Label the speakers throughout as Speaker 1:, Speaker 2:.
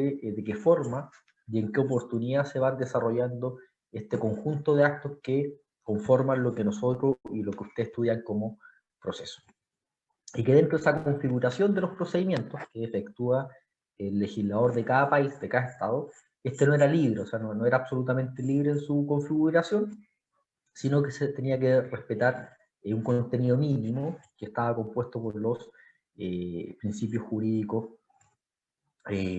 Speaker 1: de qué forma y en qué oportunidad se van desarrollando este conjunto de actos que conforman lo que nosotros y lo que ustedes estudian como proceso. Y que dentro de esa configuración de los procedimientos que efectúa el legislador de cada país, de cada estado, este no era libre, o sea, no era absolutamente libre en su configuración, sino que se tenía que respetar un contenido mínimo que estaba compuesto por los principios jurídicos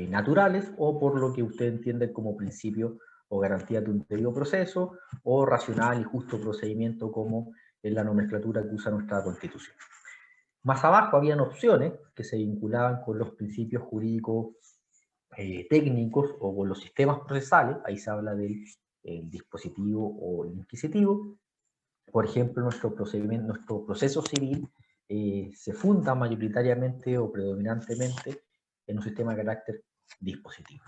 Speaker 1: naturales o por lo que usted entiende como principio o garantía de un debido proceso o racional y justo procedimiento como en la nomenclatura que usa nuestra Constitución. Más abajo habían opciones que se vinculaban con los principios jurídicos técnicos o con los sistemas procesales, ahí se habla del dispositivo o el inquisitivo. Por ejemplo, nuestro proceso civil se funda mayoritariamente o predominantemente en un sistema de carácter dispositivo.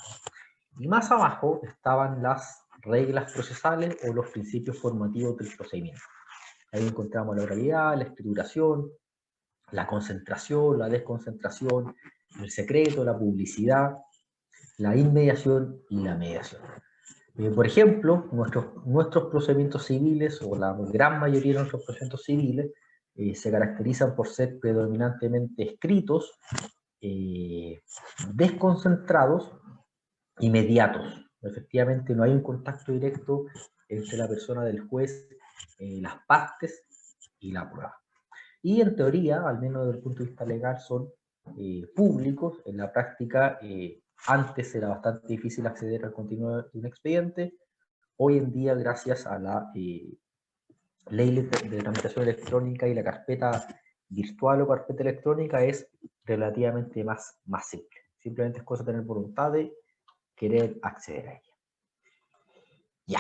Speaker 1: Y más abajo estaban las reglas procesales o los principios formativos del procedimiento. Ahí encontramos la oralidad, la escrituración, la concentración, la desconcentración, el secreto, la publicidad, la inmediación y la mediación. Por ejemplo, nuestros procedimientos civiles, o la gran mayoría de nuestros procedimientos civiles, se caracterizan por ser predominantemente escritos, desconcentrados, inmediatos. Efectivamente, no hay un contacto directo entre la persona del juez, las partes y la prueba. Y en teoría, al menos desde el punto de vista legal, son públicos. En la práctica, antes era bastante difícil acceder al contenido de un expediente. Hoy en día, gracias a la ley de tramitación electrónica y la carpeta virtual o carpeta electrónica, es relativamente más simple. Simplemente es cosa de tener voluntad de querer acceder a ella. Ya.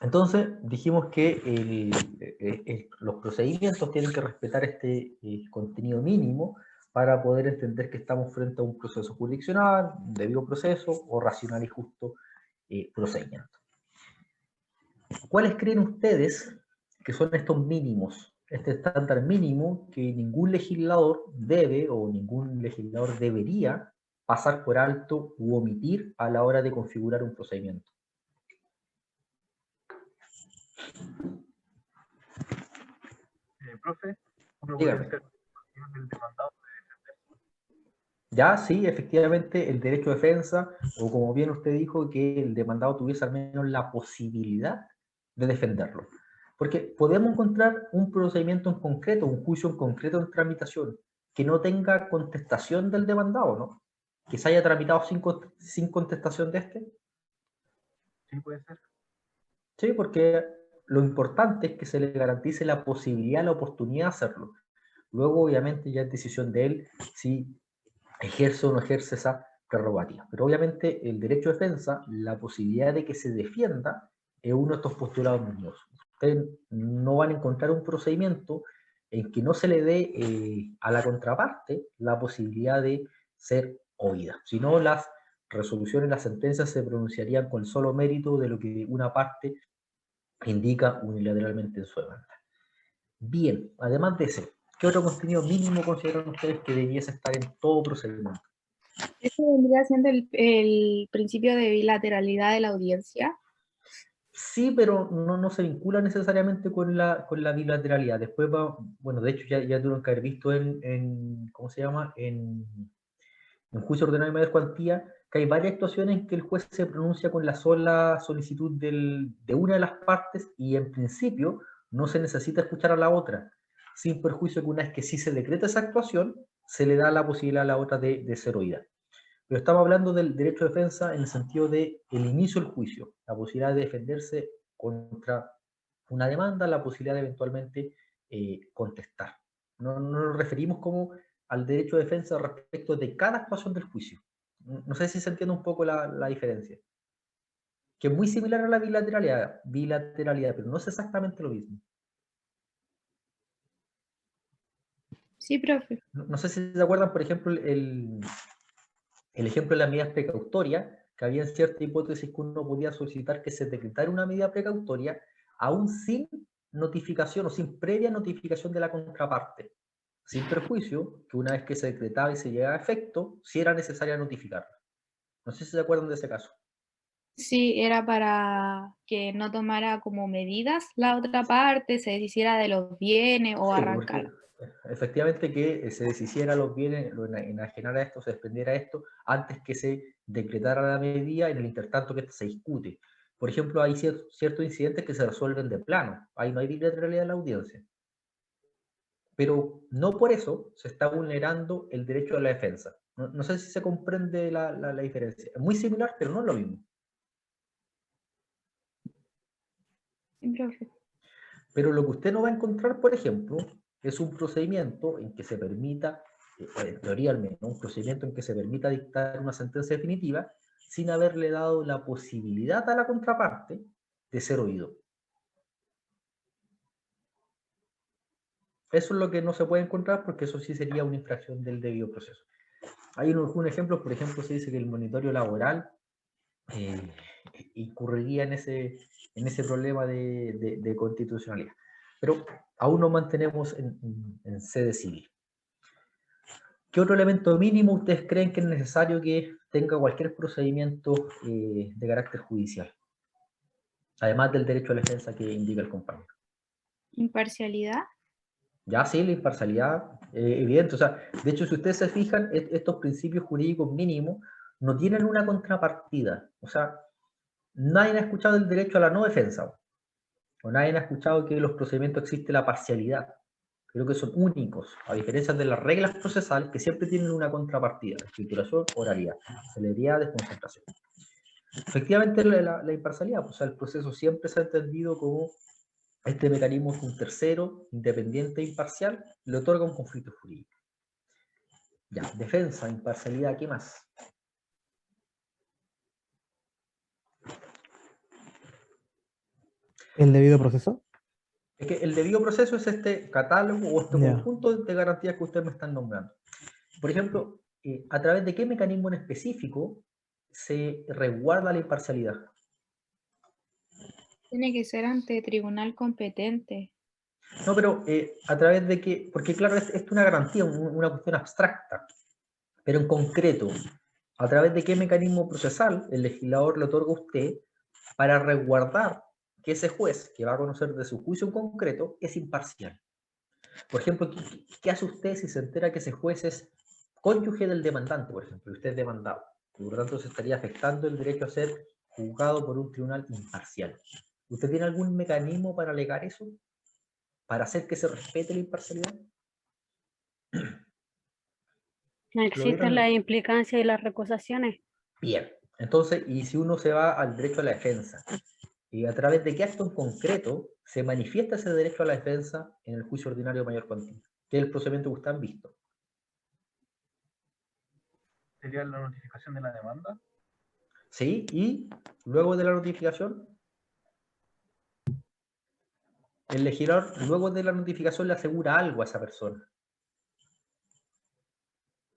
Speaker 1: Entonces, dijimos que los procedimientos tienen que respetar este contenido mínimo para poder entender que estamos frente a un proceso jurisdiccional, un debido proceso o racional y justo procedimiento. ¿Cuáles creen ustedes que son estos mínimos, este estándar mínimo que ningún legislador debe o ningún legislador debería pasar por alto u omitir a la hora de configurar un procedimiento?
Speaker 2: Profe, ¿uno puede
Speaker 1: Dígame.
Speaker 2: ser el demandado?
Speaker 1: Ya, sí, efectivamente, el derecho de defensa, o como bien usted dijo, que el demandado tuviese al menos la posibilidad de defenderlo. Porque podemos encontrar un procedimiento en concreto, un juicio en concreto en tramitación, que no tenga contestación del demandado, ¿no? Que se haya tramitado sin contestación de este.
Speaker 2: Sí, puede ser.
Speaker 1: Sí, porque lo importante es que se le garantice la posibilidad, la oportunidad de hacerlo. Luego, obviamente, ya es decisión de él si ejerce o no ejerce esa prerrogativa. Pero obviamente el derecho de defensa, la posibilidad de que se defienda, es uno de estos postulados mínimos. Ustedes no van a encontrar un procedimiento en que no se le dé a la contraparte la posibilidad de ser oída, sino las resoluciones, las sentencias se pronunciarían con el solo mérito de lo que una parte indica unilateralmente en su demanda. Bien, además de ese, ¿qué otro contenido mínimo consideran ustedes que debiese estar en todo procedimiento?
Speaker 3: Esto vendría siendo el principio de bilateralidad de la audiencia.
Speaker 1: Sí, pero no se vincula necesariamente con la bilateralidad. Después va, bueno, de hecho ya tuvieron que haber visto ¿cómo se llama? En juicio ordenado de mayor cuantía, que hay varias actuaciones en que el juez se pronuncia con la sola solicitud de una de las partes y en principio no se necesita escuchar a la otra, sin perjuicio que una vez que sí se decreta esa actuación, se le da la posibilidad a la otra de ser oída. Pero estamos hablando del derecho de defensa en el sentido de el inicio del juicio, la posibilidad de defenderse contra una demanda, la posibilidad de eventualmente contestar. No nos referimos como al derecho de defensa respecto de cada actuación del juicio. No sé si se entiende un poco la diferencia. Que es muy similar a la bilateralidad, pero no es exactamente lo mismo.
Speaker 3: Sí, profe.
Speaker 1: No sé si se acuerdan, por ejemplo, el ejemplo de las medidas precautorias, que había cierta hipótesis que uno podía solicitar que se decretara una medida precautoria, aún sin notificación o sin previa notificación de la contraparte, sin perjuicio que una vez que se decretaba y se llegaba a efecto, si era necesaria notificarla. No sé si se acuerdan de ese caso.
Speaker 3: Sí, era para que no tomara como medidas la otra parte, se deshiciera de los bienes o
Speaker 1: Sí, porque
Speaker 3: arrancara.
Speaker 1: efectivamente que se deshiciera los bienes, lo enajenara esto, se desprendiera esto, antes que se decretara la medida, en el intertanto que esto se discute. Por ejemplo, hay ciertos incidentes que se resuelven de plano, ahí no hay bilateralidad en la audiencia. Pero no por eso se está vulnerando el derecho a la defensa. No sé si se comprende la diferencia. Es muy similar, pero no es lo mismo.
Speaker 3: Sí, profe.
Speaker 1: Pero lo que usted no va a encontrar, por ejemplo, es un procedimiento en que se permita, en teoría al menos, un procedimiento en que se permita dictar una sentencia definitiva sin haberle dado la posibilidad a la contraparte de ser oído. Eso es lo que no se puede encontrar porque eso sí sería una infracción del debido proceso. Hay un ejemplo, por ejemplo, se dice que el monitorio laboral eh, incurriría en ese problema de constitucionalidad. Pero aún nos mantenemos en sede civil. ¿Qué otro elemento mínimo ustedes creen que es necesario que tenga cualquier procedimiento de carácter judicial? Además del derecho a la defensa que indica el compañero.
Speaker 3: Imparcialidad.
Speaker 1: Ya sí, la imparcialidad, evidente. O sea, de hecho, si ustedes se fijan, estos principios jurídicos mínimos no tienen una contrapartida. O sea, nadie ha escuchado el derecho a la no defensa. O nadie ha escuchado que en los procedimientos existe la parcialidad. Creo que son únicos, a diferencia de las reglas procesales que siempre tienen una contrapartida: escrituración, oralidad, celeridad, desconcentración. Efectivamente, la imparcialidad, o sea, el proceso siempre se ha entendido como este mecanismo que un tercero, independiente e imparcial, le otorga un conflicto jurídico. Ya, defensa, imparcialidad, ¿qué más?
Speaker 4: ¿El debido proceso?
Speaker 1: Es que el debido proceso es este catálogo o este
Speaker 4: Ya.
Speaker 1: conjunto de garantías que ustedes me están nombrando. Por ejemplo, ¿a través de qué mecanismo en específico se resguarda la imparcialidad?
Speaker 3: Tiene que ser ante tribunal competente.
Speaker 1: No, pero a través de qué, porque claro, esto es una garantía, una cuestión abstracta, pero en concreto, ¿a través de qué mecanismo procesal el legislador le otorga a usted para resguardar que ese juez que va a conocer de su juicio en concreto es imparcial? Por ejemplo, ¿qué hace usted si se entera que ese juez es cónyuge del demandante, por ejemplo, y usted es demandado? Y por lo tanto, se estaría afectando el derecho a ser juzgado por un tribunal imparcial. ¿Usted tiene algún mecanismo para alegar eso? ¿Para hacer que se respete la imparcialidad?
Speaker 5: No
Speaker 1: ¿Lo vieron?
Speaker 5: existen las implicancias y las recusaciones.
Speaker 1: Bien. Entonces, y si uno se va al derecho a la defensa, ¿y a través de qué acto en concreto se manifiesta ese derecho a la defensa en el juicio ordinario de mayor cuantía? ¿Qué es el procedimiento que ustedes han visto?
Speaker 2: Sería la notificación de la demanda.
Speaker 1: ¿Sí? Y luego de la notificación, el legislador, luego de la notificación, le asegura algo a esa persona.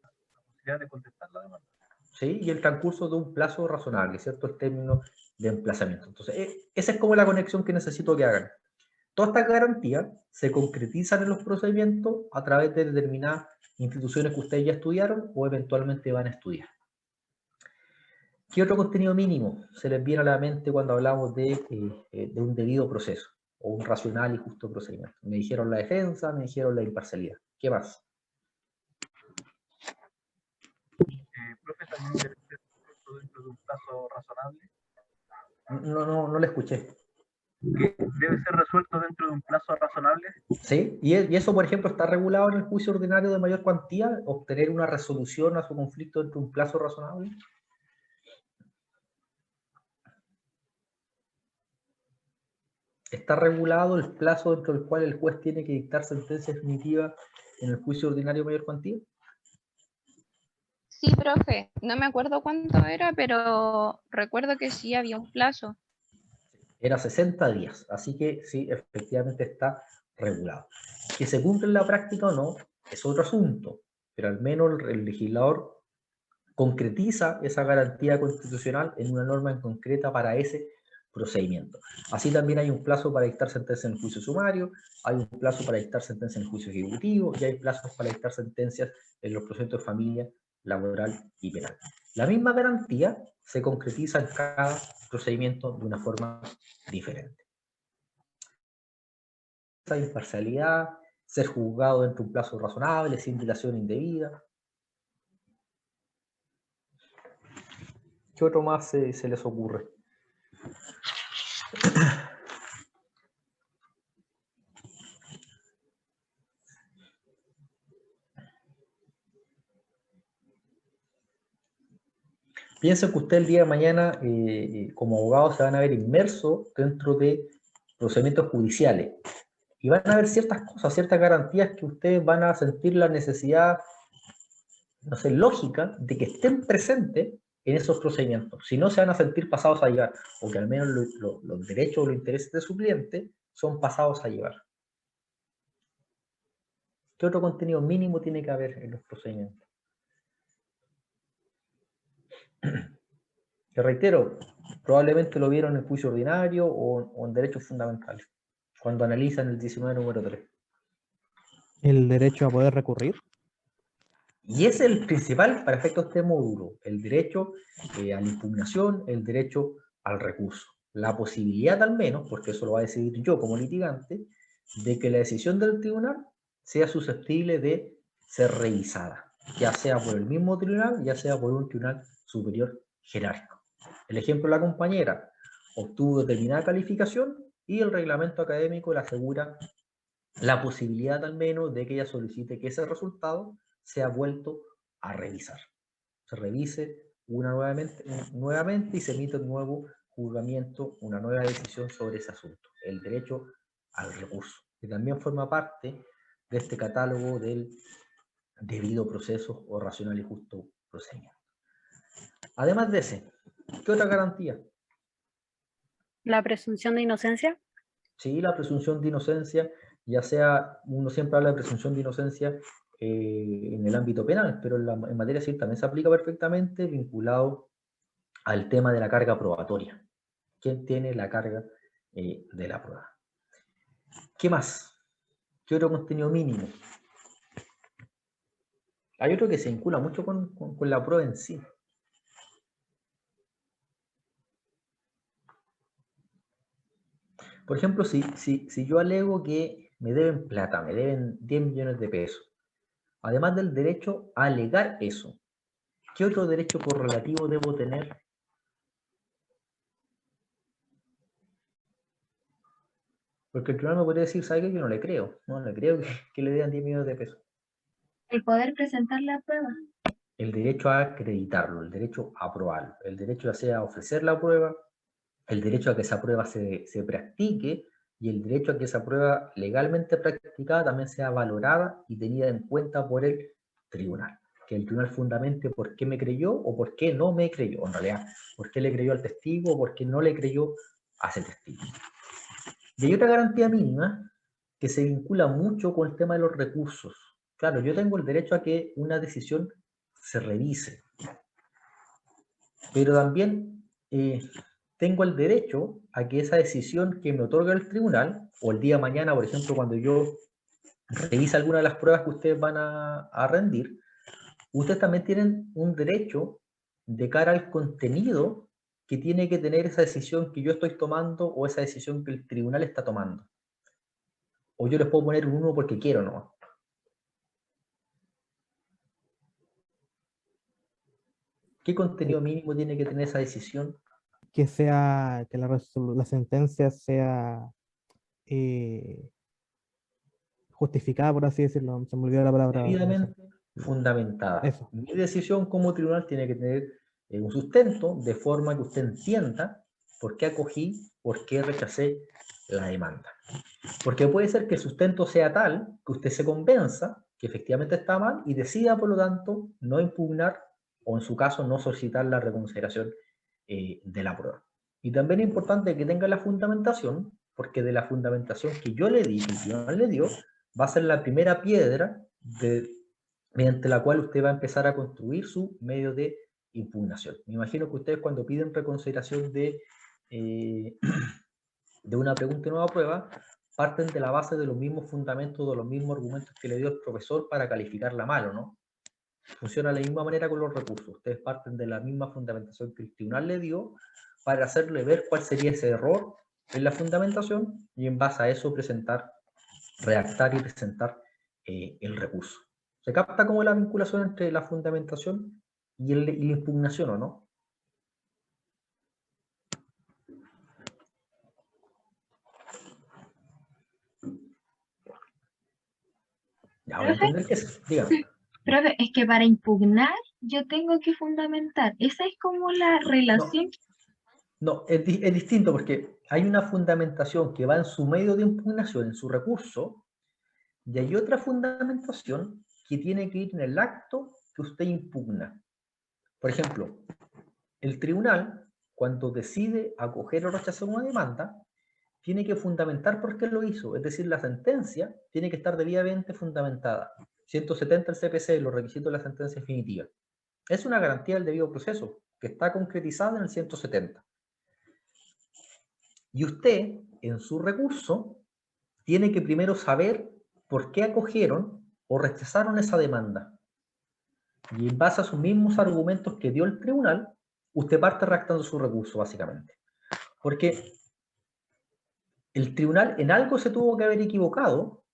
Speaker 2: La posibilidad de contestar la demanda.
Speaker 1: ¿Sí? Y el transcurso de un plazo razonable, ¿cierto? El término de emplazamiento. Entonces, esa es como la conexión que necesito que hagan. Todas estas garantías se concretizan en los procedimientos a través de determinadas instituciones que ustedes ya estudiaron o eventualmente van a estudiar. ¿Qué otro contenido mínimo se les viene a la mente cuando hablamos de un debido proceso o un racional y justo procedimiento? Me dijeron la defensa, me dijeron la imparcialidad. ¿Qué más?
Speaker 2: Profe, también debe ser resuelto dentro de un plazo razonable.
Speaker 1: No le escuché.
Speaker 2: Debe ser resuelto dentro de un plazo razonable.
Speaker 1: ¿Sí? Y eso, por ejemplo, está regulado en el juicio ordinario de mayor cuantía, obtener una resolución a su conflicto dentro de un plazo razonable. Está regulado el plazo dentro del cual el juez tiene que dictar sentencia definitiva en el juicio ordinario de mayor cuantía.
Speaker 6: Sí, profe, no me acuerdo cuánto era, pero recuerdo que sí había un plazo.
Speaker 1: Era 60 días, así que sí, efectivamente está regulado. Que se cumple en la práctica o no es otro asunto, pero al menos el legislador concretiza esa garantía constitucional en una norma en concreta para ese procedimiento. Así también hay un plazo para dictar sentencia en el juicio sumario, hay un plazo para dictar sentencia en el juicio ejecutivo y hay plazos para dictar sentencias en los procedimientos de familia, laboral y penal. La misma garantía se concretiza en cada procedimiento de una forma diferente. Esa imparcialidad, ser juzgado dentro de un plazo razonable, sin dilación indebida. ¿Qué otro más se les ocurre? Piensen que usted el día de mañana, como abogado, se van a ver inmerso dentro de procedimientos judiciales. Y van a haber ciertas cosas, ciertas garantías que ustedes van a sentir la necesidad, no sé, lógica, de que estén presentes en esos procedimientos. Si no, se van a sentir pasados a llevar, o que al menos los derechos o los intereses de su cliente son pasados a llevar. ¿Qué otro contenido mínimo tiene que haber en los procedimientos? Te reitero, probablemente lo vieron en juicio ordinario o en derechos fundamentales, cuando analizan el 19 número 3.
Speaker 4: El derecho a poder recurrir.
Speaker 1: Y es el principal para efectos de este módulo, el derecho a la impugnación, el derecho al recurso. La posibilidad al menos, porque eso lo va a decidir yo como litigante, de que la decisión del tribunal sea susceptible de ser revisada, ya sea por el mismo tribunal, ya sea por un tribunal superior jerárquico. El ejemplo de la compañera obtuvo determinada calificación y el reglamento académico le asegura la posibilidad al menos de que ella solicite que ese resultado sea vuelto a revisar. Se revise nuevamente y se emite un nuevo juzgamiento, una nueva decisión sobre ese asunto. El derecho al recurso, que también forma parte de este catálogo del debido proceso o racional y justo procedimiento. Además de ese, ¿qué otra garantía?
Speaker 5: La presunción de inocencia.
Speaker 1: Sí, la presunción de inocencia, ya sea, uno siempre habla de presunción de inocencia en el ámbito penal, pero en materia civil también se aplica perfectamente vinculado al tema de la carga probatoria. ¿Quién tiene la carga de la prueba? ¿Qué más? ¿Qué otro contenido mínimo? Hay otro que se vincula mucho con la prueba en sí. Por ejemplo, si yo alego que me deben plata, me deben 10 millones de pesos, además del derecho a alegar eso, ¿qué otro derecho correlativo debo tener? Porque el tribunal me podría decir, ¿sabe qué? Yo no le creo. No le creo que le den 10 millones de pesos.
Speaker 7: El poder presentar la prueba.
Speaker 1: El derecho a acreditarlo, el derecho a aprobarlo, el derecho ya sea a ofrecer la prueba, el derecho a que esa prueba se practique y el derecho a que esa prueba legalmente practicada también sea valorada y tenida en cuenta por el tribunal. Que el tribunal fundamente por qué me creyó o por qué no me creyó. En realidad, por qué le creyó al testigo o por qué no le creyó a ese testigo. Y hay otra garantía mínima que se vincula mucho con el tema de los recursos. Claro, yo tengo el derecho a que una decisión se revise, pero también tengo el derecho a que esa decisión que me otorga el tribunal, o el día de mañana, por ejemplo, cuando yo revise alguna de las pruebas que ustedes van a rendir, ustedes también tienen un derecho de cara al contenido que tiene que tener esa decisión que yo estoy tomando o esa decisión que el tribunal está tomando. O yo les puedo poner un 1 porque quiero, ¿no? ¿Qué contenido mínimo tiene que tener esa decisión?
Speaker 4: Que sea, que la sentencia sea justificada, por así decirlo. Se me olvidó la palabra.
Speaker 1: Debidamente fundamentada.
Speaker 4: Eso.
Speaker 1: Mi decisión como tribunal tiene que tener un sustento de forma que usted entienda por qué acogí, por qué rechacé la demanda. Porque puede ser que el sustento sea tal que usted se convenza que efectivamente está mal y decida, por lo tanto, no impugnar o en su caso no solicitar la reconsideración de la prueba. Y también es importante que tenga la fundamentación, porque de la fundamentación que yo le di, que el tribunal le dio, va a ser la primera piedra mediante la cual usted va a empezar a construir su medio de impugnación. Me imagino que ustedes cuando piden reconsideración de una pregunta y nueva prueba, parten de la base de los mismos fundamentos, de los mismos argumentos que le dio el profesor para calificarla mal, ¿o no? Funciona de la misma manera con los recursos. Ustedes parten de la misma fundamentación que el tribunal le dio para hacerle ver cuál sería ese error en la fundamentación y en base a eso presentar, redactar y presentar el recurso. ¿Se capta como la vinculación entre la fundamentación y la impugnación o no? Ya voy a entender qué es. Dígame.
Speaker 7: Profe, es que para impugnar yo tengo que fundamentar. Esa es como la relación.
Speaker 1: No, es distinto porque hay una fundamentación que va en su medio de impugnación, en su recurso, y hay otra fundamentación que tiene que ir en el acto que usted impugna. Por ejemplo, el tribunal, cuando decide acoger o rechazar una demanda, tiene que fundamentar por qué lo hizo. Es decir, la sentencia tiene que estar debidamente fundamentada. 170 del CPC, los requisitos de la sentencia definitiva. Es una garantía del debido proceso, que está concretizada en el 170. Y usted, en su recurso, tiene que primero saber por qué acogieron o rechazaron esa demanda. Y en base a sus mismos argumentos que dio el tribunal, usted parte redactando su recurso, básicamente. Porque el tribunal en algo se tuvo que haber equivocado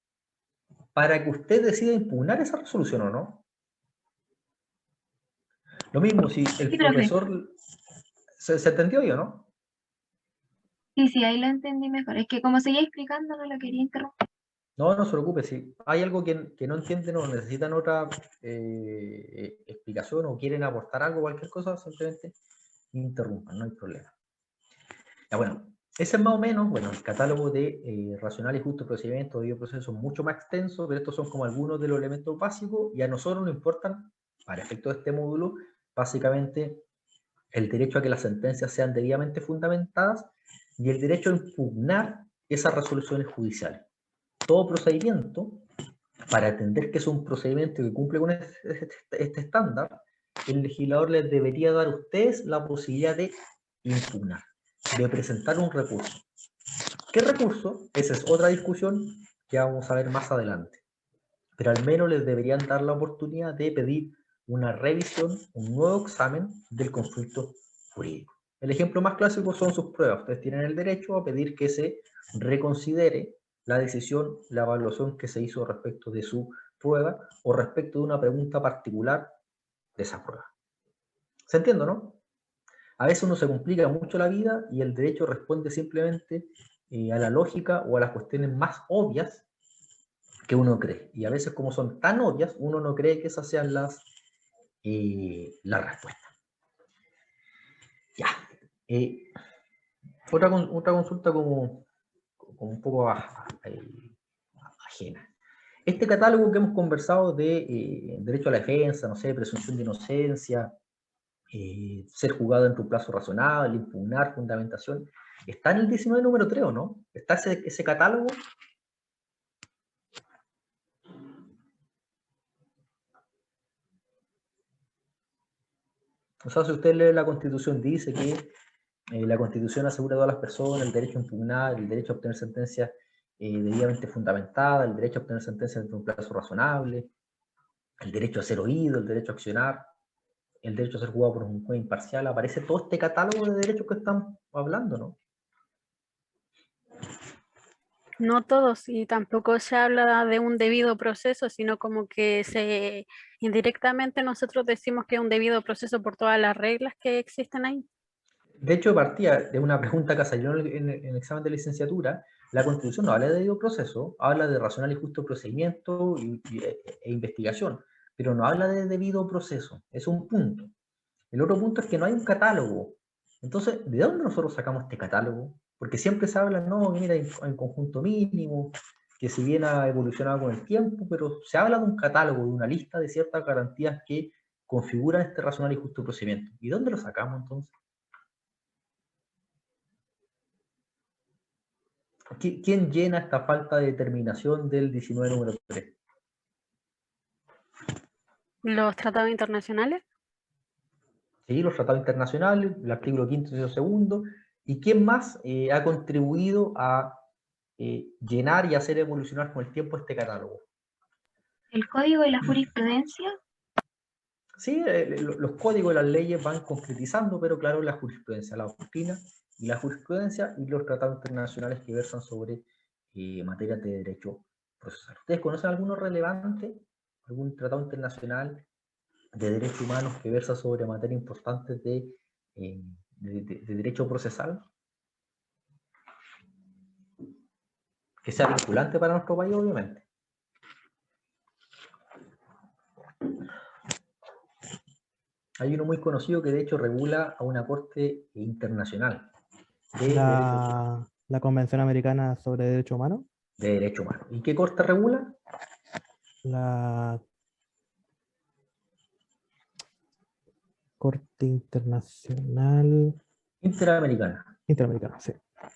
Speaker 1: para que usted decida impugnar esa resolución o no. Lo mismo si el
Speaker 7: Sí, profe.
Speaker 1: profesor... ¿Se entendió yo, no?
Speaker 7: Sí, ahí lo entendí mejor. Es que como seguía explicando, no lo quería interrumpir.
Speaker 1: No, no se preocupe. Si hay algo que no entienden o necesitan otra explicación o quieren aportar algo, cualquier cosa, simplemente interrumpan, no hay problema. Ya, bueno, ese es más o menos, bueno, el catálogo de racional y justo procedimiento de proceso mucho más extenso, pero estos son como algunos de los elementos básicos y a nosotros nos importan, para efectos de este módulo, básicamente el derecho a que las sentencias sean debidamente fundamentadas y el derecho a impugnar esas resoluciones judiciales. Todo procedimiento, para entender que es un procedimiento que cumple con este estándar, el legislador les debería dar a ustedes la posibilidad de impugnar, de presentar un recurso. ¿Qué recurso? Esa es otra discusión que vamos a ver más adelante. Pero al menos les deberían dar la oportunidad de pedir una revisión, un nuevo examen del conflicto jurídico. El ejemplo más clásico son sus pruebas. Ustedes tienen el derecho a pedir que se reconsidere la decisión, la evaluación que se hizo respecto de su prueba o respecto de una pregunta particular de esa prueba. ¿Se entiende, no? A veces uno se complica mucho la vida y el derecho responde simplemente a la lógica o a las cuestiones más obvias que uno cree. Y a veces como son tan obvias, uno no cree que esas sean las respuestas. Ya. Otra consulta como un poco ajena. Este catálogo que hemos conversado de derecho a la defensa, no sé, presunción de inocencia, ser juzgado dentro de un plazo razonable, impugnar, fundamentación, ¿está en el 19 número 3 o no? ¿Está ese catálogo? O sea, si usted lee la Constitución, dice que la Constitución asegura a todas las personas el derecho a impugnar, el derecho a obtener sentencias debidamente fundamentadas, el derecho a obtener sentencias dentro de un plazo razonable, el derecho a ser oído, el derecho a accionar, el derecho a ser juzgado por un juez imparcial. Aparece todo este catálogo de derechos que estamos hablando, ¿no?
Speaker 5: No todos, y tampoco se habla de un debido proceso, sino como que indirectamente nosotros decimos que es un debido proceso por todas las reglas que existen ahí.
Speaker 1: De hecho, partía de una pregunta que salió en el examen de licenciatura. La Constitución no habla de debido proceso, habla de racional y justo procedimiento e investigación, pero no habla de debido proceso. Es un punto. El otro punto es que no hay un catálogo. Entonces, ¿de dónde nosotros sacamos este catálogo? Porque siempre se habla, no, mira, en conjunto mínimo, que si bien ha evolucionado con el tiempo, pero se habla de un catálogo, de una lista de ciertas garantías que configuran este racional y justo procedimiento. ¿Y dónde lo sacamos entonces? ¿Quién llena esta falta de determinación del 19 número 3?
Speaker 5: Los tratados internacionales.
Speaker 1: Sí, los tratados internacionales, el artículo 5º y 2º. ¿Y quién más ha contribuido a llenar y hacer evolucionar con el tiempo este catálogo?
Speaker 7: El código y la jurisprudencia.
Speaker 1: Sí, los códigos de las leyes van concretizando, pero claro, la jurisprudencia, la doctrina y la jurisprudencia y los tratados internacionales que versan sobre materias de derecho procesal. ¿Ustedes conocen alguno relevante? ¿Algún tratado internacional de derechos humanos que versa sobre materias importantes de derecho procesal? Que sea vinculante para nuestro país, obviamente. Hay uno muy conocido que de hecho regula a una corte internacional de
Speaker 4: La Convención Americana sobre Derechos Humanos,
Speaker 1: derecho humano. ¿Y qué corte regula?
Speaker 4: la Corte Internacional
Speaker 1: Interamericana
Speaker 4: Interamericana, sí.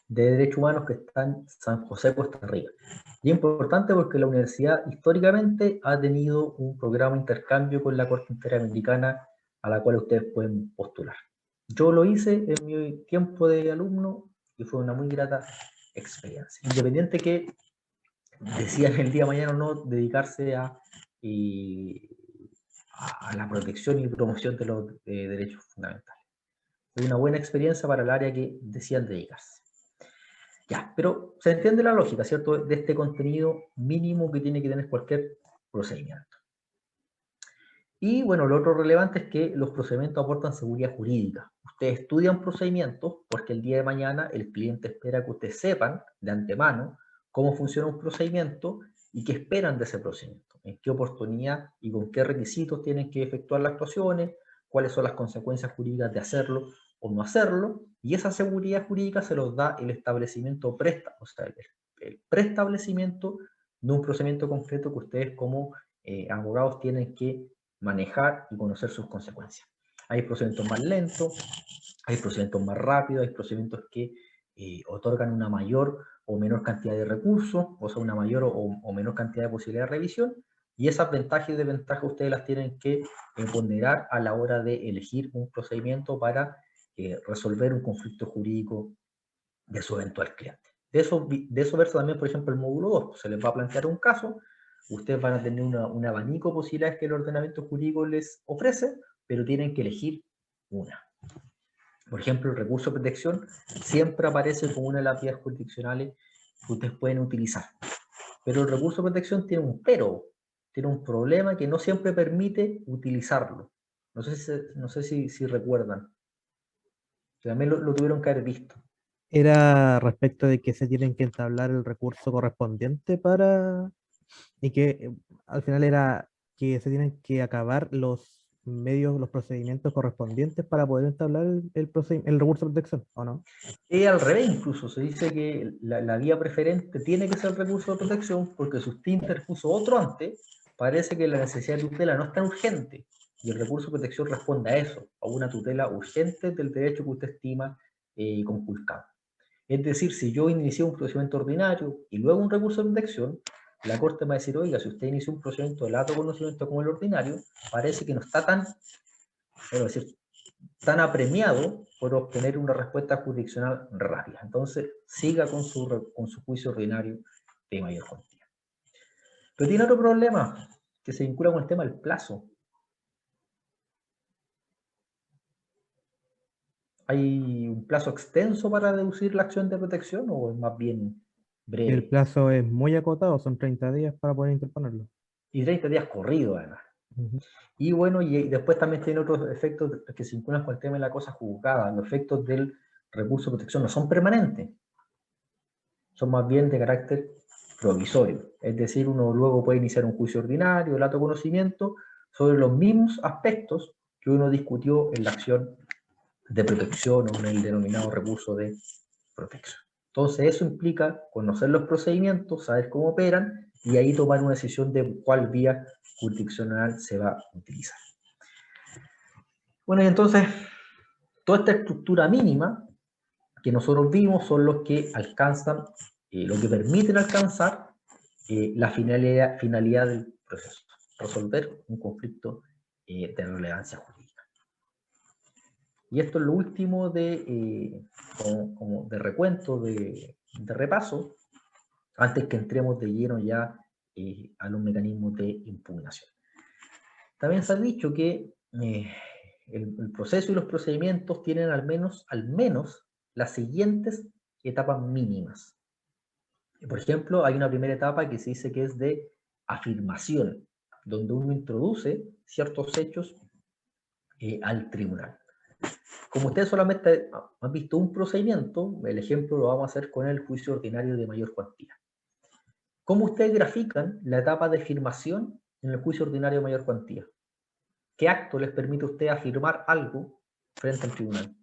Speaker 1: de Derechos Humanos, que está en San José, Costa Rica. Y es importante porque la universidad históricamente ha tenido un programa de intercambio con la Corte Interamericana a la cual ustedes pueden postular. Yo lo hice en mi tiempo de alumno y fue una muy grata experiencia. Independiente que decían el día de mañana no dedicarse a la protección y promoción de los derechos fundamentales. Es una buena experiencia para el área que decían dedicarse. Ya, pero se entiende la lógica, ¿cierto? De este contenido mínimo que tiene que tener cualquier procedimiento. Y bueno, lo otro relevante es que los procedimientos aportan seguridad jurídica. Ustedes estudian procedimientos porque el día de mañana el cliente espera que ustedes sepan de antemano cómo funciona un procedimiento y qué esperan de ese procedimiento, en qué oportunidad y con qué requisitos tienen que efectuar las actuaciones, cuáles son las consecuencias jurídicas de hacerlo o no hacerlo, y esa seguridad jurídica se los da el establecimiento o sea, el preestablecimiento de un procedimiento concreto que ustedes como abogados tienen que manejar y conocer sus consecuencias. Hay procedimientos más lentos, hay procedimientos más rápidos, hay procedimientos que otorgan una mayor o menor cantidad de recursos, o sea, una mayor o menor cantidad de posibilidad de revisión, y esas ventajas y desventajas ustedes las tienen que ponderar a la hora de elegir un procedimiento para resolver un conflicto jurídico de su eventual cliente. De eso versa también, por ejemplo, el módulo 2. Se les va a plantear un caso, ustedes van a tener un abanico de posibilidades que el ordenamiento jurídico les ofrece, pero tienen que elegir una. Por ejemplo, el recurso de protección siempre aparece como una de las vías jurisdiccionales que ustedes pueden utilizar. Pero el recurso de protección tiene un pero, tiene un problema que no siempre permite utilizarlo. No sé si recuerdan. También lo tuvieron que haber visto.
Speaker 4: Era respecto de que se tienen que entablar el recurso correspondiente para... Y que al final era que se tienen que acabar los medios, los procedimientos correspondientes para poder entablar el recurso de protección, ¿o no?
Speaker 1: Y al revés, incluso se dice que la vía preferente tiene que ser el recurso de protección porque si usted interpuso otro antes, parece que la necesidad de tutela no es tan urgente y el recurso de protección responde a eso, a una tutela urgente del derecho que usted estima conculcado. Es decir, si yo inicié un procedimiento ordinario y luego un recurso de protección, la Corte me va a decir, oiga, si usted inició un procedimiento de alto conocimiento como el ordinario, parece que no está tan apremiado por obtener una respuesta jurisdiccional rápida. Entonces, siga con su juicio ordinario de mayor cuantía. Pero tiene otro problema que se vincula con el tema del plazo. ¿Hay un plazo extenso para deducir la acción de protección o es más bien breve?
Speaker 4: El plazo es muy acotado, son 30 días para poder interponerlo.
Speaker 1: Y 30 días corridos, además. Y bueno, y después también tiene otros efectos que se vinculan con el tema de la cosa juzgada. Los efectos del recurso de protección no son permanentes, son más bien de carácter provisorio. Es decir, uno luego puede iniciar un juicio ordinario, el alto conocimiento, sobre los mismos aspectos que uno discutió en la acción de protección o en el denominado recurso de protección. Entonces, eso implica conocer los procedimientos, saber cómo operan y ahí tomar una decisión de cuál vía jurisdiccional se va a utilizar. Bueno, y entonces, toda esta estructura mínima que nosotros vimos son los que alcanzan, lo que permiten alcanzar la finalidad del proceso, resolver un conflicto de relevancia jurídica. Y esto es lo último como de recuento, de repaso, antes que entremos de lleno ya a los mecanismos de impugnación. También se ha dicho que el proceso y los procedimientos tienen al menos las siguientes etapas mínimas. Por ejemplo, hay una primera etapa que se dice que es de afirmación, donde uno introduce ciertos hechos al tribunal. Como ustedes solamente han visto un procedimiento, el ejemplo lo vamos a hacer con el juicio ordinario de mayor cuantía. ¿Cómo ustedes grafican la etapa de afirmación en el juicio ordinario de mayor cuantía? ¿Qué acto les permite a ustedes afirmar algo frente al tribunal?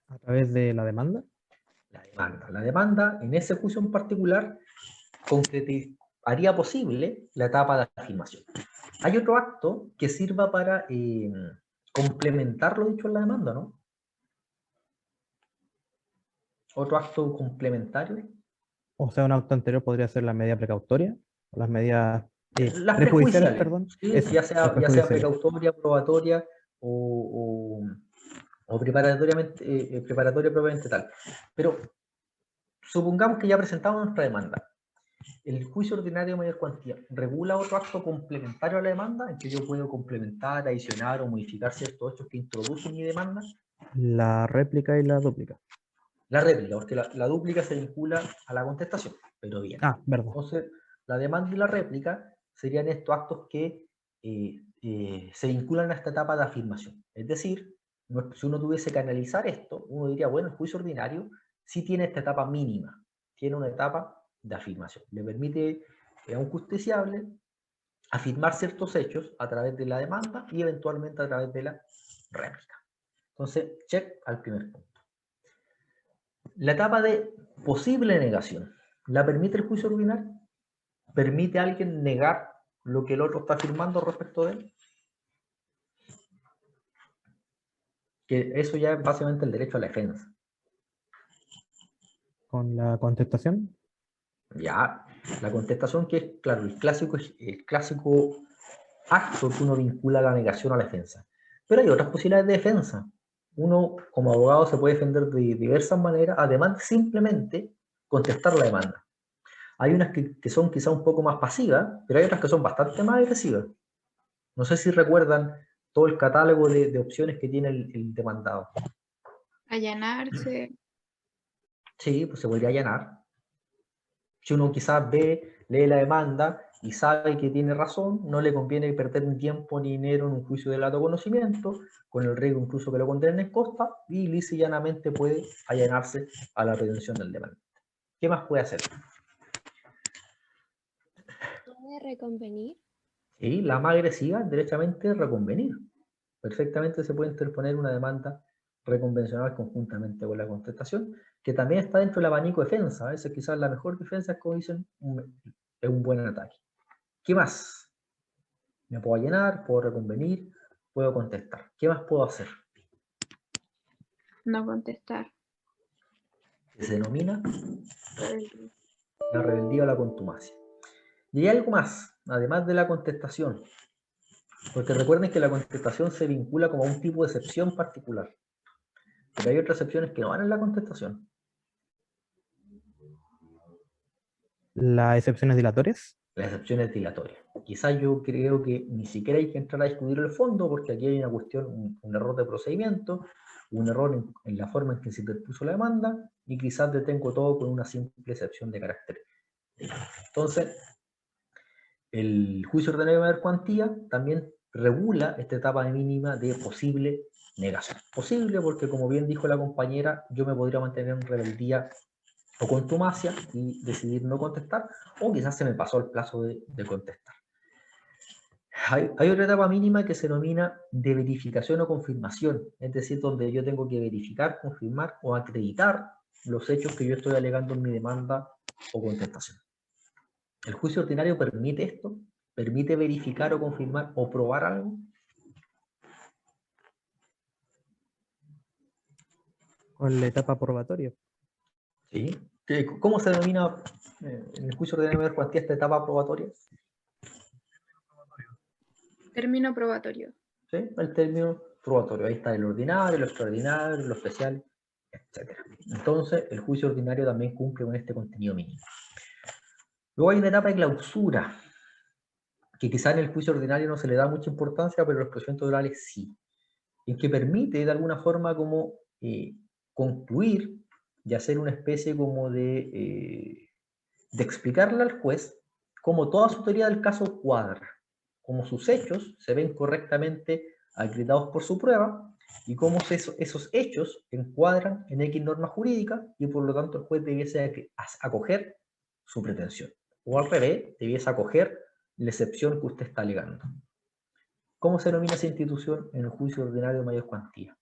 Speaker 4: A través de la demanda.
Speaker 1: La demanda. La demanda, en ese juicio en particular, haría posible la etapa de afirmación. Hay otro acto que sirva para complementar lo dicho en la demanda, ¿no? Otro acto complementario.
Speaker 4: O sea, un acto anterior podría ser la medida precautoria, o las medidas
Speaker 1: Las
Speaker 4: prejudiciales,
Speaker 1: prejudiciales,
Speaker 4: perdón.
Speaker 1: ¿sí?
Speaker 4: Eso,
Speaker 1: ya
Speaker 4: las
Speaker 1: sea
Speaker 4: prejudiciales.
Speaker 1: precautoria, probatoria o preparatoriamente, preparatoria propiamente tal. Pero supongamos que ya presentamos nuestra demanda. El juicio ordinario de mayor cuantía regula otro acto complementario a la demanda en que yo puedo complementar, adicionar o modificar ciertos hechos que introduce mi demanda.
Speaker 4: La réplica y la dúplica.
Speaker 1: La réplica, porque la dúplica se vincula a la contestación, pero bien.
Speaker 4: Ah, verdad.
Speaker 1: Entonces, la demanda y la réplica serían estos actos que se vinculan a esta etapa de afirmación. Es decir, si uno tuviese que analizar esto, uno diría, bueno, el juicio ordinario sí tiene esta etapa mínima, tiene una etapa de afirmación. Le permite a un justiciable afirmar ciertos hechos a través de la demanda y eventualmente a través de la réplica. Entonces, check al primer punto. La etapa de posible negación, ¿la permite el juicio ordinario? ¿Permite a alguien negar lo que el otro está afirmando respecto de él? Que eso ya es básicamente el derecho a la defensa.
Speaker 4: Con la contestación.
Speaker 1: Ya, la contestación que es, claro, el clásico acto que uno vincula a la negación a la defensa. Pero hay otras posibilidades de defensa. Uno, como abogado, se puede defender de diversas maneras, además de simplemente contestar la demanda. Hay unas que son quizá un poco más pasivas, pero hay otras que son bastante más agresivas. No sé si recuerdan todo el catálogo de opciones que tiene el demandado.
Speaker 3: Allanarse.
Speaker 1: Sí, pues se podría allanar. Si uno quizás lee la demanda y sabe que tiene razón, no le conviene perder ni tiempo ni dinero en un juicio de lato conocimiento, con el riesgo incluso que lo condenen en costa, y lisa y llanamente puede allanarse a la pretensión del demandante. ¿Qué más puede hacer?
Speaker 8: ¿Puede reconvenir?
Speaker 1: Sí, la más agresiva, derechamente reconvenir. Perfectamente se puede interponer una demanda reconvencional conjuntamente con la contestación, que también está dentro del abanico de defensa. A veces quizás la mejor defensa es, como dicen, es un buen ataque. ¿Qué más? Me puedo allanar, puedo reconvenir, puedo contestar. ¿Qué más puedo hacer?
Speaker 3: No contestar.
Speaker 1: Que se denomina la rebeldía o la contumacia. Y hay algo más, además de la contestación, porque recuerden que la contestación se vincula como a un tipo de excepción particular, pero hay otras excepciones que no van en la contestación.
Speaker 4: Las excepciones dilatorias.
Speaker 1: Las excepciones dilatorias. Quizás yo creo que ni siquiera hay que entrar a discutir el fondo, porque aquí hay una cuestión, un error de procedimiento, un error en la forma en que se interpuso la demanda, y quizás detengo todo con una simple excepción de carácter. Entonces, el juicio ordinario de mayor cuantía también regula esta etapa mínima de posible negación. Posible porque, como bien dijo la compañera, yo me podría mantener en rebeldía o contumacia y decidir no contestar, o quizás se me pasó el plazo de contestar. Hay otra etapa mínima que se denomina de verificación o confirmación, es decir, donde yo tengo que verificar, confirmar o acreditar los hechos que yo estoy alegando en mi demanda o contestación. ¿El juicio ordinario permite esto? ¿Permite verificar o confirmar o probar algo?
Speaker 4: Con la etapa probatoria.
Speaker 1: ¿Sí? ¿Cómo se denomina en el juicio ordinario de mayor cuantía esta etapa probatoria?
Speaker 3: Término probatorio.
Speaker 1: ¿Sí? El término probatorio. Ahí está el ordinario, lo extraordinario, lo especial etc. Entonces, el juicio ordinario también cumple con este contenido mínimo. Luego hay una etapa de clausura, que quizá en el juicio ordinario no se le da mucha importancia, pero en los procedimientos orales sí, en que permite de alguna forma como concluir y hacer una especie como de explicarle al juez cómo toda su teoría del caso cuadra, cómo sus hechos se ven correctamente acreditados por su prueba y cómo esos hechos encuadran en X norma jurídica y por lo tanto el juez debiese acoger su pretensión. O al revés, debiese acoger la excepción que usted está alegando. ¿Cómo se denomina esa institución en el juicio ordinario de mayor cuantía?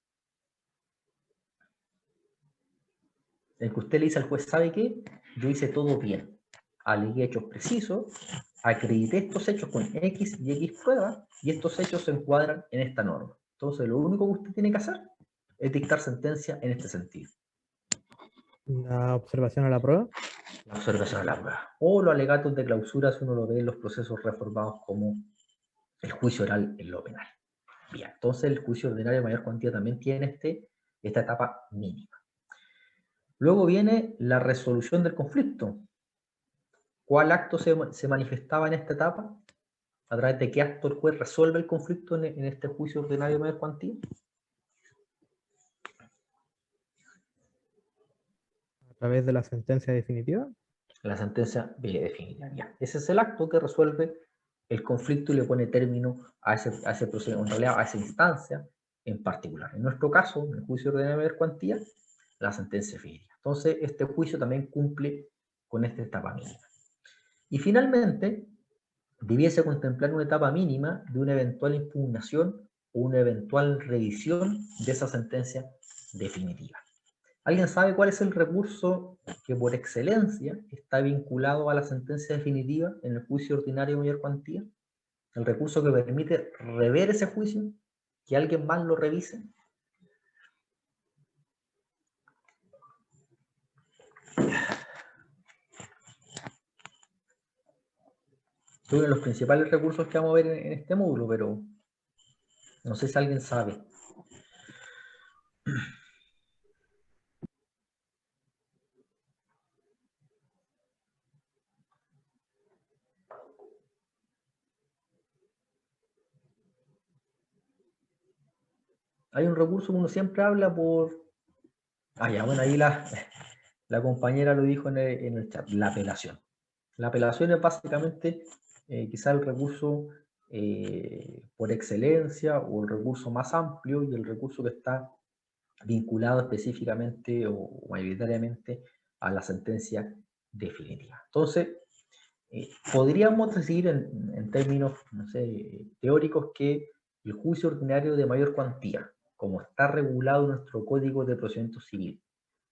Speaker 1: En que usted le dice al juez, ¿sabe qué? Yo hice todo bien. Alegué hechos precisos, acredité estos hechos con X y X pruebas, y estos hechos se encuadran en esta norma. Entonces, lo único que usted tiene que hacer es dictar sentencia en este sentido.
Speaker 4: La observación a la prueba.
Speaker 1: La observación a la prueba. O los alegatos de clausura, si uno lo ve en los procesos reformados como el juicio oral en lo penal. Bien, entonces el juicio ordinario de mayor cuantía también tiene esta etapa mínima. Luego viene la resolución del conflicto. ¿Cuál acto se manifestaba en esta etapa? ¿A través de qué acto el juez resuelve el conflicto en este juicio ordinario de mayor cuantía?
Speaker 4: A través de la sentencia definitiva.
Speaker 1: La sentencia definitiva. Ya. Ese es el acto que resuelve el conflicto y le pone término a ese procedimiento, en realidad a esa instancia en particular. En nuestro caso, en el juicio ordinario de mayor cuantía, la sentencia definitiva. Entonces, este juicio también cumple con esta etapa mínima. Y finalmente, debiese contemplar una etapa mínima de una eventual impugnación o una eventual revisión de esa sentencia definitiva. ¿Alguien sabe cuál es el recurso que por excelencia está vinculado a la sentencia definitiva en el juicio ordinario de mayor cuantía? El recurso que permite rever ese juicio, que alguien más lo revise. Es uno de los principales recursos que vamos a ver en este módulo, pero no sé si alguien sabe. Hay un recurso que uno siempre habla por... Ah, ya, bueno, ahí la compañera lo dijo en el chat, la apelación. La apelación es básicamente quizá el recurso por excelencia o el recurso más amplio y el recurso que está vinculado específicamente o mayoritariamente a la sentencia definitiva. Entonces, podríamos decir en términos, no sé, teóricos que el juicio ordinario de mayor cuantía, como está regulado en nuestro Código de Procedimiento Civil,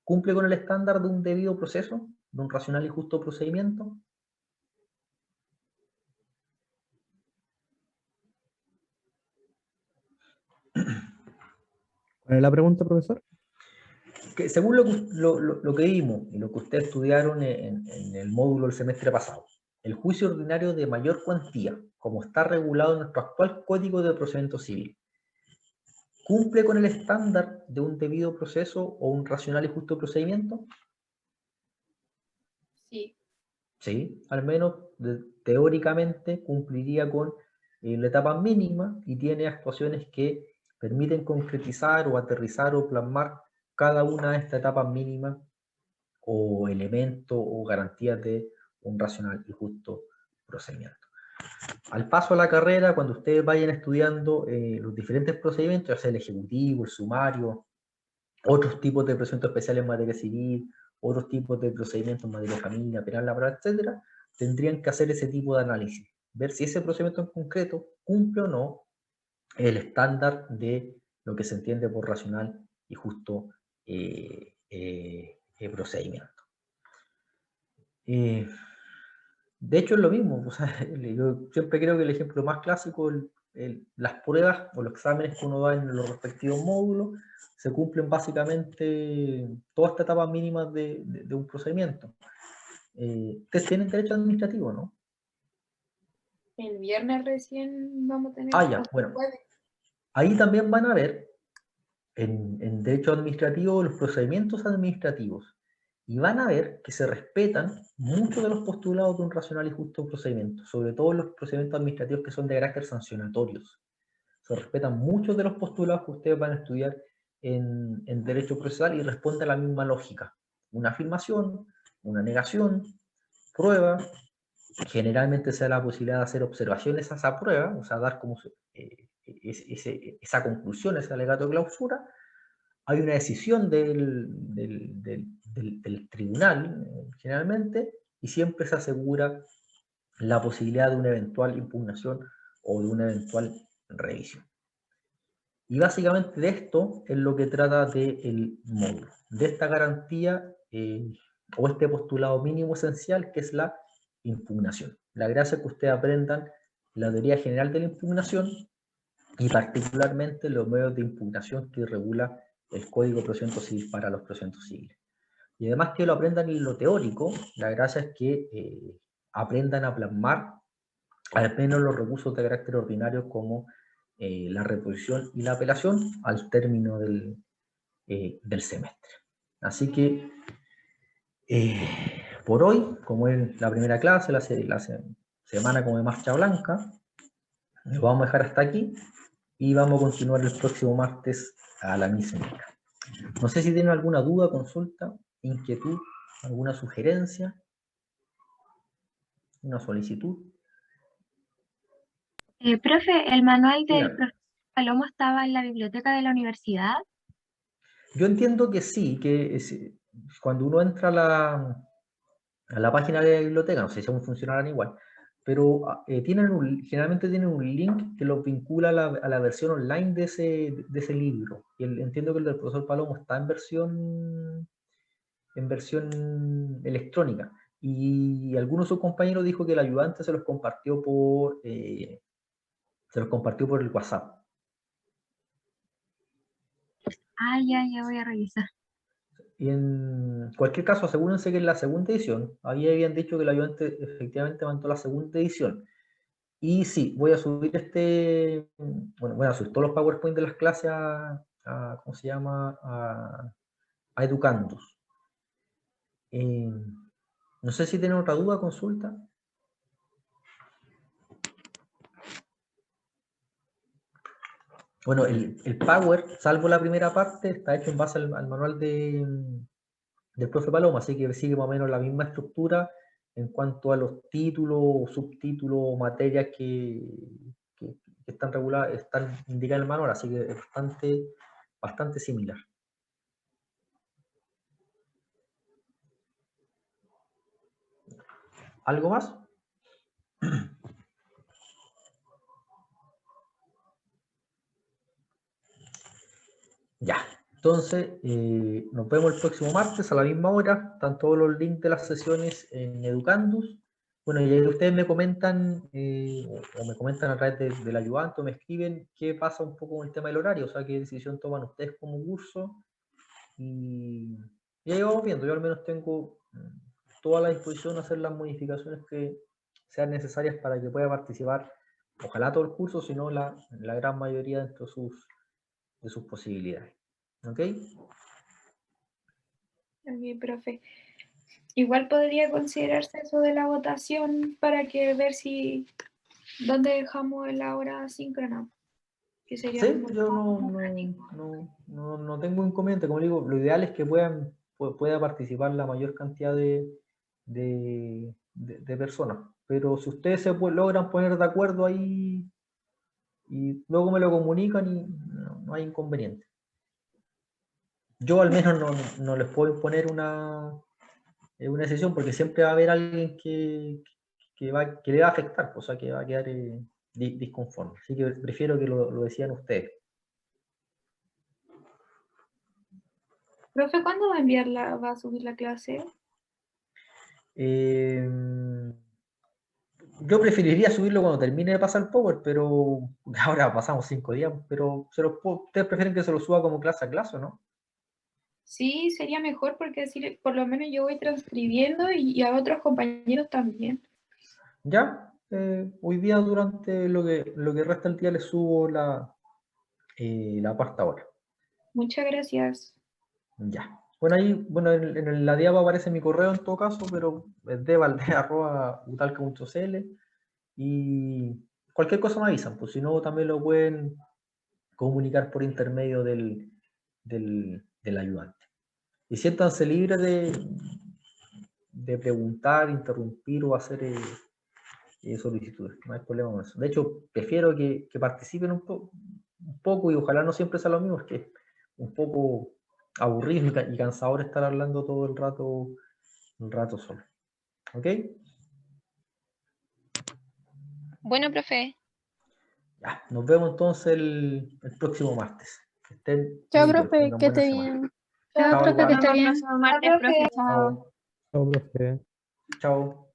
Speaker 1: ¿cumple con el estándar de un debido proceso, de un racional y justo procedimiento?
Speaker 4: ¿Cuál es la pregunta, profesor?
Speaker 1: Que según lo que vimos y lo que ustedes estudiaron en el módulo del semestre pasado, el juicio ordinario de mayor cuantía, como está regulado en nuestro actual Código de Procedimiento Civil, ¿cumple con el estándar de un debido proceso o un racional y justo procedimiento?
Speaker 3: Sí.
Speaker 1: Sí, al menos teóricamente cumpliría con la etapa mínima y tiene actuaciones que permiten concretizar o aterrizar o plasmar cada una de estas etapas mínimas o elementos o garantías de un racional y justo procedimiento. Al paso a la carrera, cuando ustedes vayan estudiando los diferentes procedimientos, ya sea el ejecutivo, el sumario, otros tipos de procedimientos especiales en materia civil, otros tipos de procedimientos en materia de familia, penal, laboral, etcétera, tendrían que hacer ese tipo de análisis, ver si ese procedimiento en concreto cumple o no el estándar de lo que se entiende por racional y justo procedimiento. De hecho es lo mismo, o sea, yo siempre creo que el ejemplo más clásico, las pruebas o los exámenes que uno da en los respectivos módulos, se cumplen básicamente todas estas etapas mínimas de un procedimiento. Ustedes tienen derecho administrativo, ¿no?
Speaker 3: El viernes recién vamos a tener.
Speaker 1: Ah, ya, bueno. Ahí también van a ver en derecho administrativo los procedimientos administrativos y van a ver que se respetan muchos de los postulados de un racional y justo procedimiento, sobre todo los procedimientos administrativos que son de carácter sancionatorios. Se respetan muchos de los postulados que ustedes van a estudiar en derecho procesal y responde a la misma lógica. Una afirmación, una negación, prueba, generalmente se da la posibilidad de hacer observaciones a esa prueba, o sea, dar como esa conclusión, ese alegato de clausura. Hay una decisión del tribunal, generalmente, y siempre se asegura la posibilidad de una eventual impugnación o de una eventual revisión. Y básicamente de esto es lo que trata del módulo, de esta garantía o este postulado mínimo esencial que es la impugnación. La gracia es que ustedes aprendan la teoría general de la impugnación y particularmente los medios de impugnación que regula el Código de Procedimiento Civil para los procedimientos civiles. Y además que lo aprendan en lo teórico, la gracia es que aprendan a plasmar al menos los recursos de carácter ordinario como la reposición y la apelación al término del semestre. Así que por hoy, como es la primera clase, la semana como de marcha blanca, lo vamos a dejar hasta aquí y vamos a continuar el próximo martes a la misma hora. No sé si tienen alguna duda, consulta, inquietud, alguna sugerencia, una solicitud.
Speaker 7: Profe, ¿el manual del
Speaker 1: Dígame.
Speaker 7: profesor Palomo estaba en la biblioteca de la universidad?
Speaker 1: Yo entiendo que sí, que cuando uno entra a la página de la biblioteca, no sé si aún funcionarán igual, pero generalmente tienen un link que los vincula a la versión online de ese libro. Y entiendo que el del profesor Palomo está en versión electrónica. Y algunos de sus compañeros dijo que el ayudante se los compartió por el WhatsApp.
Speaker 7: Ah, ya voy a revisar.
Speaker 1: Y en cualquier caso, asegúrense que en la segunda edición, ahí habían dicho que el ayudante efectivamente mandó la segunda edición. Y sí, voy a subir voy a subir todos los PowerPoint de las clases ¿cómo se llama? A Educandos. No sé si tienen otra duda, consulta. Bueno, el Power, salvo la primera parte, está hecho en base al manual del profe Paloma, así que sigue más o menos la misma estructura en cuanto a los títulos, subtítulos, materias que están reguladas, están indicadas en el manual, así que es bastante similar. ¿Algo más? Ya, entonces nos vemos el próximo martes a la misma hora. Están todos los links de las sesiones en Educandus. Bueno, y ahí ustedes me comentan o me comentan a través del ayudante o me escriben qué pasa un poco con el tema del horario, o sea, qué decisión toman ustedes como curso. Y ahí vamos viendo. Yo al menos tengo toda la disposición a hacer las modificaciones que sean necesarias para que pueda participar, ojalá todo el curso, sino la gran mayoría dentro de sus posibilidades. ¿Ok?
Speaker 3: Ok, profe. Igual podría considerarse eso de la votación para que ver si dónde dejamos la hora asíncrona. Que sería
Speaker 1: Sí,
Speaker 3: como
Speaker 1: yo no tengo inconveniente. Como digo, lo ideal es que pueda participar la mayor cantidad de personas. Pero si ustedes logran poner de acuerdo ahí y luego me lo comunican y no hay inconveniente. Yo al menos no les puedo imponer una decisión porque siempre va a haber alguien que le va a afectar, o sea, que va a quedar disconforme. Así que prefiero que lo decían ustedes.
Speaker 3: Profe, ¿cuándo va a subir la clase?
Speaker 1: Yo preferiría subirlo cuando termine de pasar el Power, pero ahora pasamos 5 días, pero ustedes prefieren que se lo suba como clase a clase, ¿no?
Speaker 3: Sí, sería mejor porque así por lo menos yo voy transcribiendo y a otros compañeros también.
Speaker 1: Ya, hoy día durante lo que resta del día les subo la cuarta hora.
Speaker 3: Muchas gracias.
Speaker 1: Ya. Bueno, ahí, bueno, en la diapo aparece mi correo en todo caso, pero es devalde@utalca.cl y cualquier cosa me avisan, pues si no también lo pueden comunicar por intermedio del ayudante. Y siéntanse libres de preguntar, interrumpir o hacer solicitudes, no hay problema con eso. De hecho, prefiero que participen un poco y ojalá no siempre sea lo mismo, es que es un poco aburrido y cansador estar hablando todo el rato, un rato solo. ¿Ok?
Speaker 6: Bueno, profe.
Speaker 1: Ya, nos vemos entonces el próximo martes. Que estén
Speaker 5: Chao,
Speaker 1: muy bien,
Speaker 5: profe,
Speaker 1: tengan
Speaker 5: que
Speaker 1: buena
Speaker 5: esté
Speaker 1: semana.
Speaker 5: bien.
Speaker 7: Chao,
Speaker 1: Chao,
Speaker 7: profe, que
Speaker 1: igual.
Speaker 7: esté bien.
Speaker 6: Próximo martes,
Speaker 3: profe.
Speaker 6: profe. Chao.
Speaker 1: Chao.
Speaker 4: Chao, profe.
Speaker 1: Chao.